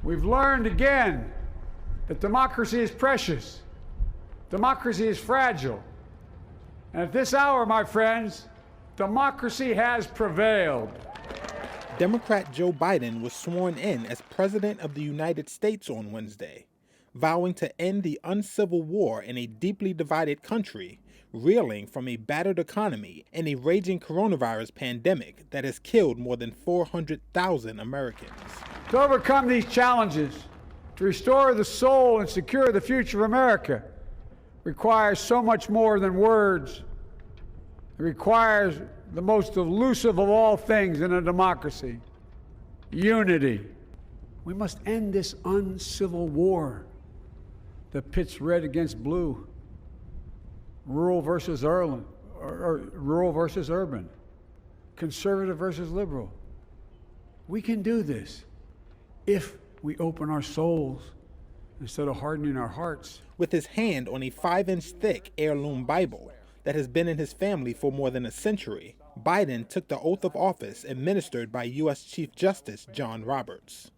We've learned again that democracy is precious. Democracy is fragile. And at this hour, my friends, democracy has prevailed. Democrat Joe Biden was sworn in as President of the United States on Wednesday, vowing to end the uncivil war in a deeply divided country, reeling from a battered economy and a raging coronavirus pandemic that has killed more than 400,000 Americans. To overcome these challenges, to restore the soul and secure the future of America, requires so much more than words. It requires the most elusive of all things in a democracy: unity. We must end this uncivil war that pits red against blue, rural versus urban, conservative versus liberal. We can do this if we open our souls instead of hardening our hearts. With his hand on a 5-inch thick heirloom Bible that has been in his family for more than a century, Biden took the oath of office administered by U.S. Chief Justice John Roberts.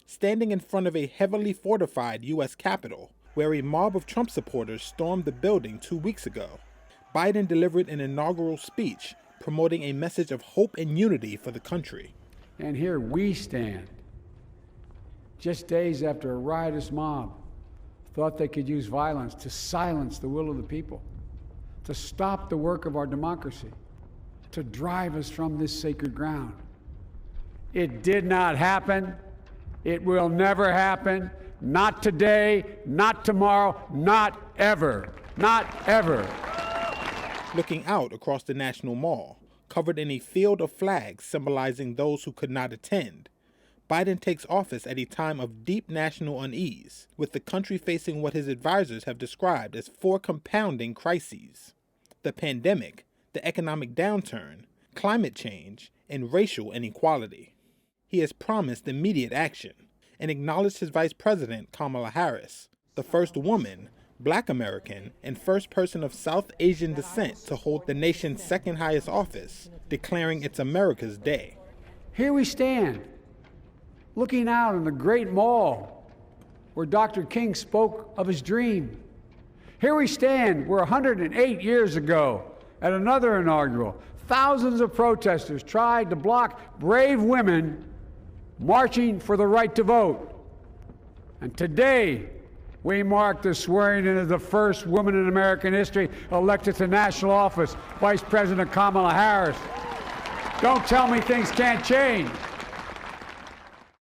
Standing in front of a heavily fortified U.S. Capitol, where a mob of Trump supporters stormed the building 2 weeks ago, Biden delivered an inaugural speech promoting a message of hope and unity for the country. And here we stand, just days after a riotous mob thought they could use violence to silence the will of the people, to stop the work of our democracy, to drive us from this sacred ground. It did not happen. It will never happen. Not today, not tomorrow, not ever. Not ever. Looking out across the National Mall, covered in a field of flags symbolizing those who could not attend, Biden takes office at a time of deep national unease, with the country facing what his advisors have described as 4 compounding crises: the pandemic, the economic downturn, climate change, and racial inequality. He has promised immediate action and acknowledged his Vice President, Kamala Harris, the first woman, Black American, and first person of South Asian descent to hold the nation's second highest office, declaring it's America's Day. Here we stand, looking out on the great mall where Dr. King spoke of his dream. Here we stand where 108 years ago, at another inaugural, thousands of protesters tried to block brave women marching for the right to vote. And today, we mark the swearing in of the first woman in American history elected to national office, Vice President Kamala Harris. Don't tell me things can't change.